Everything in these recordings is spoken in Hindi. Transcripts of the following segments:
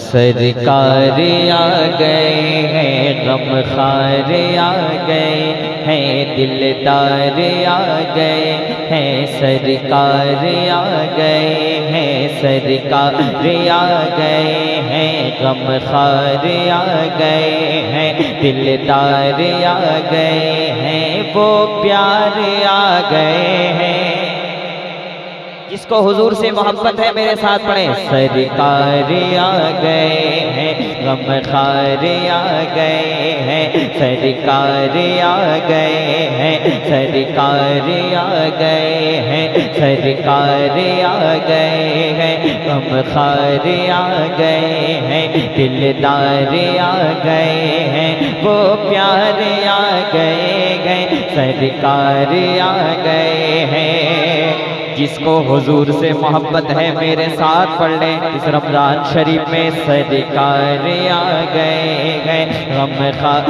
सरकार आ गए हैं, गमखार आ गए हैं, दिलदार आ गए हैं, सरकार आ गए हैं, सरकार आ गए हैं, गमखार आ गए हैं, दिलदार आ गए हैं, वो प्यार आ गए हैं। जिसको हुजूर से मोहब्बत है मेरे साथ पढ़े। सरकार आ गए हैं, गमखार आ गए हैं, सरकार आ गए हैं, सरकार आ गए हैं, सरकार आ गए हैं, गमखार आ गए हैं, दिलदार आ गए हैं, वो प्यार आ गए हैं, सरकार आ गए हैं। जिसको हुजूर से मोहब्बत है मेरे साथ पढ़ लें इस रमज़ान शरीफ में। सरकार आ गए हैं, गमखार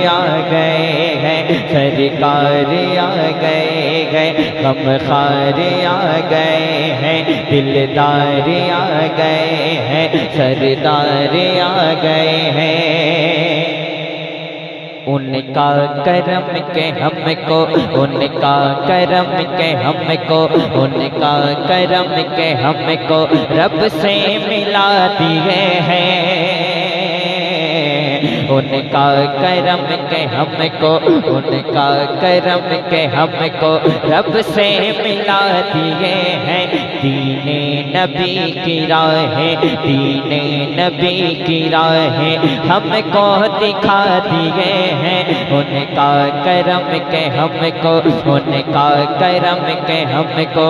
आ गए हैं, सरकार आ गए हैं, गमखार आ गए हैं, दिलदार आ गए हैं, सरदार आ गए हैं। उनका करम के हमको, उनका करम के हमको, उनका करम के हमको रब से मिला दिए हैं। उनका करम के हमको, उनका करम के हमको रब से मिला दिए हैं। दीने नबी की राहें, दीने नबी की राहें हमको दिखा दिए हैं। उनका करम के हमको, उनका करम के हमको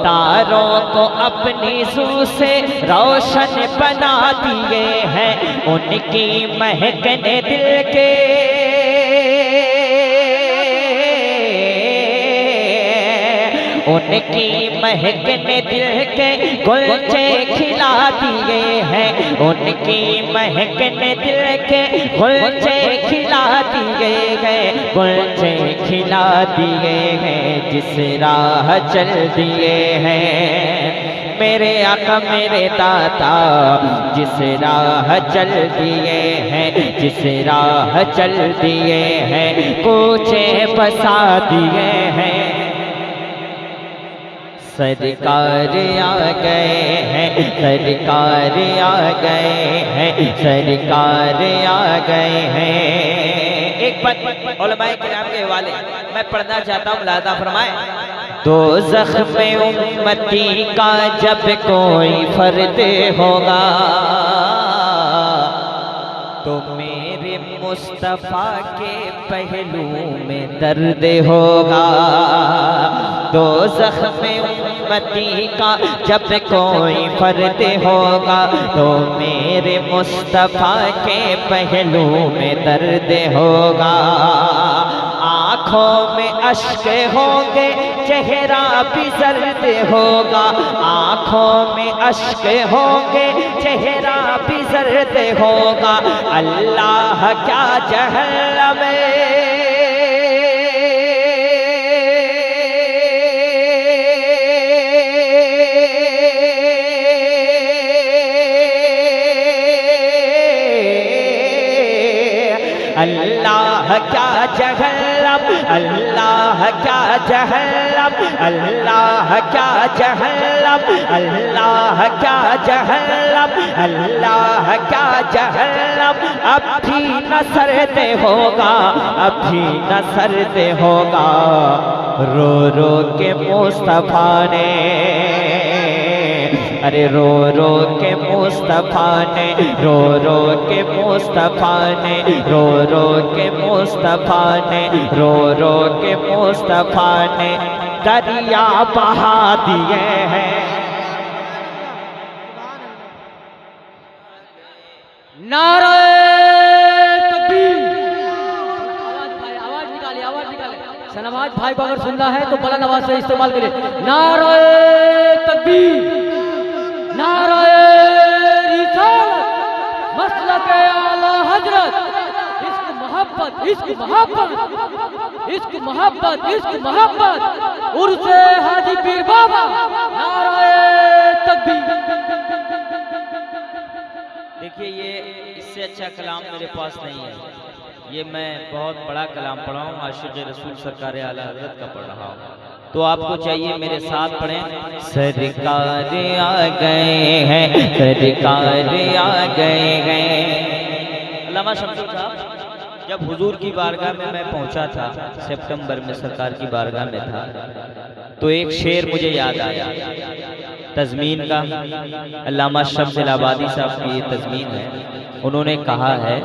तारों को अपनी सूह से रोशन बना दिए हैं। उनकी महक ने दिल के उनकी महक ने दिल के गुलचे खिला दिए हैं। उनकी महक ने दिल के गुलचे खिला दिए हैं, गुलचे खिला दिए हैं। जिस राह चल दिए हैं मेरे आका मेरे दाता, जिस राह चल दिए हैं, जिस राह चल दिए हैं, कोचे बसा दिए हैं। सरकार आ गए हैं, सरकार आ गए हैं, सरकार आ गए हैं। एक बात उलमाए किराम के हवाले मैं पढ़ना चाहता हूँ, मुलाहिज़ा फरमाएं। दोज़ख में उम्मती का जब कोई फर्द होगा तो मेरे मुस्तफ़ा के पहलू में दर्द होगा। दोज़ख में उम्मती का जब कोई फर्द होगा तो मेरे मुस्तफ़ा के पहलू में दर्द होगा। आँखों में अश्क होंगे, चेहरा भी जर्द होगा। आँखों में अश्क होंगे, चेहरा भी जर्द होगा। अल्लाह क्या जहन्नम अल्लाह क्या जहन्नम, अल्लाह क्या जहन्नम, अल्लाह क्या जहन्नम, अल्लाह क्या जहन्नम, अल्लाह क्या जहन्नम। अब भी न सर्द होगा, अब भी न सर्द होगा। रो रो के मुस्तफ़ा ने, अरे रो रो के मुस्तफ़ा ने, रो रो के मुस्तफ़ा ने, रो रो के मुस्तफ़ा ने, रो रो के मुस्तफ़ा ने दरिया बहा दिए हैं। नारे तकबीर। आवाज निकाले, आवाज निकाले। सनवाज भाई को अगर सुनना है तो बुलंद आवाज से इस्तेमाल करें। नारे तकबीर, नारे रिसालत, मसलक आला हजरत। इश्क मोहब्बत, इश्क मोहब्बत, इश्क मोहब्बत, इश्क मोहब्बत। उर्से हाजी पीर बाबा। नारे तकबीर। देखिए ये इससे अच्छा कलाम मेरे पास नहीं है। ये मैं बहुत बड़ा कलाम पढ़ा हूँ, आशिक़ रसूल सरकार आला हज़रत का पढ़ रहा हूँ। तो आपको चाहिए मेरे साथ पढ़ें। सरकार आ गए हैं, सरकार आ गए हैं। अल्लामा शमसुल साहब जब हुजूर की बारगाह में मैं पहुंचा था, सितंबर में सरकार की बारगाह में था, तो एक शेर मुझे याद आया तज़मीन का। अल्लामा शम्स इलाहाबादी साहब की ये तज़मीन है। उन्होंने कहा है,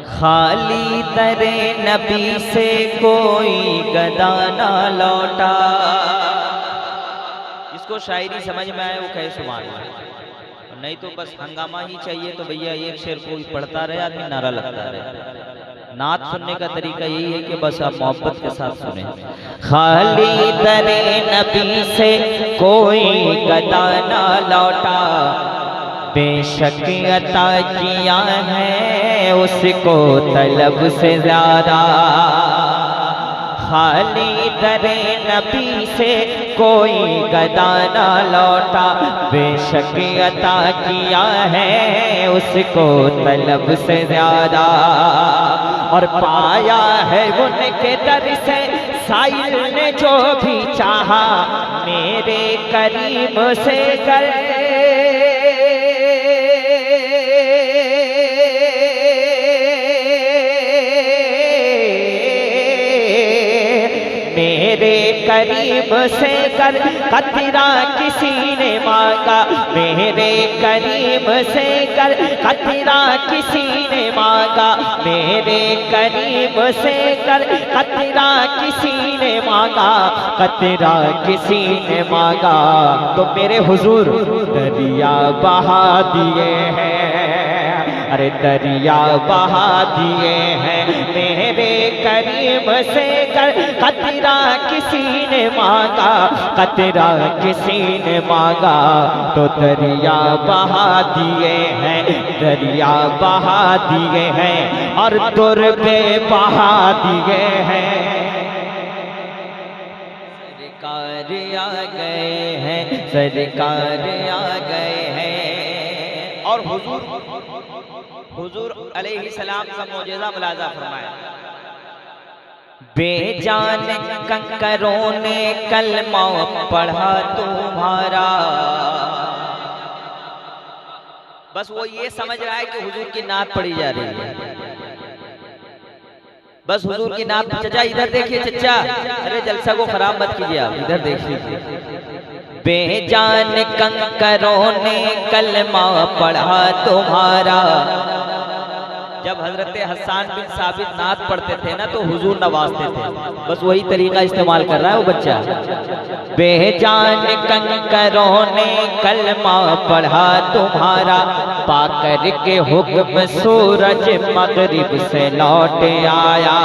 खाली दरे नबी से कोई गदा ना लौटा। इसको शायरी समझ में आए वो कहे सुभान अल्लाह, नहीं तो बस हंगामा ही चाहिए तो भैया एक शेर कोई पढ़ता रहे, आदमी नारा लगता रहे। नात सुनने का तरीका यही है कि बस आप मोहब्बत के साथ सुने। खाली दरे नबी से कोई गदा ना लौटा, बेशक अता किया है उसको तलब से ज्यादा। खाली दरे नबी से कोई गदा ना लौटा, बेशक अता किया है उसको तलब से ज्यादा। और पाया है उनके दर से साइल ने जो भी चाहा, मेरे करीम से कर मेरे करीब से कर कतरा किसी ने मांगा, मेरे करीब से कर कतरा किसी ने मांगा, मेरे करीब से कर कतरा किसी ने मांगा, कतरा किसी ने मांगा। तो मेरे हुजूर दरिया बहा दिए हैं, अरे दरिया बहा दिए हैं, मेरे करीब से कर कतरा किसी ने मांगा, कतरा किसी ने मांगा। तो दरिया बहा दिए हैं, दरिया बहा दिए हैं, और तुरबे बहा दिए हैं। सरकार आ गए हैं, सरकार आ गए हैं। और हुजूर अलैहिस्सलाम का मौजज़ा मुलाज़ा फरमाया, बेजान कंकरों ने कलमा पढ़ा तुम्हारा। बस वो ये समझ रहा है कि हुजूर की नात पढ़ी जा रही है, बस हुजूर की नात। चचा इधर देखिए चचा, अरे जलसा को खराब मत कीजिए आप, इधर देखिए। बेजान कंकरों ने कलमा पढ़ा तुम्हारा। जब हजरत हसन बिन साबित नात पढ़ते थे ना तो हुजूर नवाजते थे, बस वही तरीका इस्तेमाल कर रहा है वो बच्चा। बेजान कंकरों ने कलमा पढ़ा तुम्हारा, पाकर के हुक्म सूरज मगरिब से लौट आया।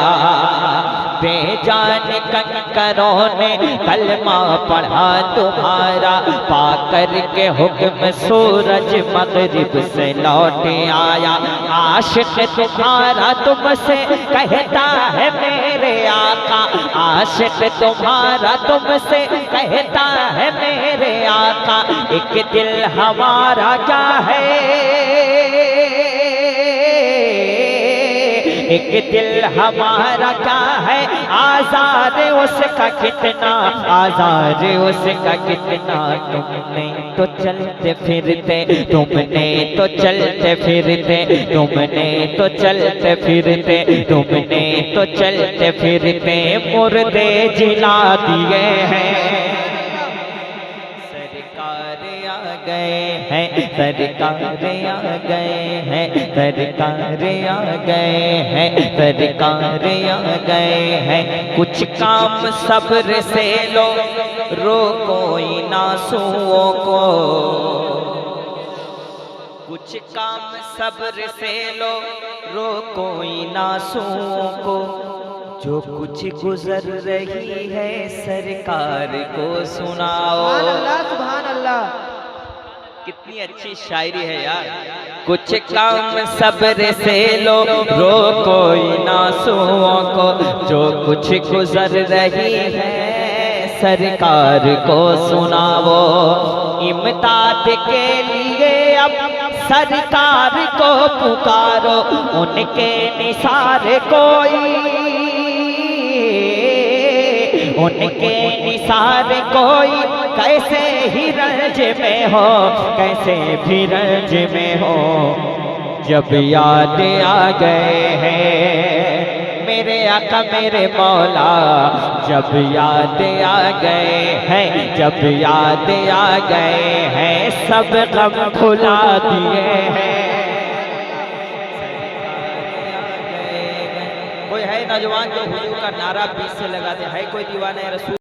बेजान कंकरों ने कलमा पढ़ा तुम्हारा, पाकर के हुक्म सूरज मगरिब से लौट आया। आशिक तुम्हारा तुमसे कहता है मेरे आका, आशिक तुम्हारा तुमसे कहता है मेरे आका, एक दिल हमारा क्या है, एक दिल हमारा क्या है, आज़ाद उसका कितना, आज़ाद उसका कितना। तुमने तो चलते फिरते, तुमने तो चलते फिरते, तुमने तो चलते फिरते, तुमने तो चलते फिरते मुर्दे जिला दिए हैं। गए हैं, सरकार आ गए हैं, सरकार आ गए हैं, सरकार आ गए हैं। कुछ काम सब्र से लो, रोको इन आंसुओं को, कुछ काम सब्र से लो, रोको इन आंसुओं को। जो कुछ गुजर रही है सरकार को सुनाओ। सुभान अल्लाह, सुभान अल्लाह। कितनी अच्छी शायरी है यार। कुछ काम सब्र से लो, रोको इन आंसुओं को। जो कुछ गुजर रही है सरकार को सुनाओ। इमदाद के लिए अब सरकार को पुकारो, उनके निसार कोई, उनके निसार कोई कैसे ही रंज में हो, कैसे भी रंज में हो। जब याद आ गए हैं मेरे आका मेरे मौला, जब याद आ गए हैं, जब याद आ गए हैं, सब गम भुला दिए हैं। कोई है नौजवान जो हुजूर का नारा बीच से लगा दे, है कोई दीवाना रसूल?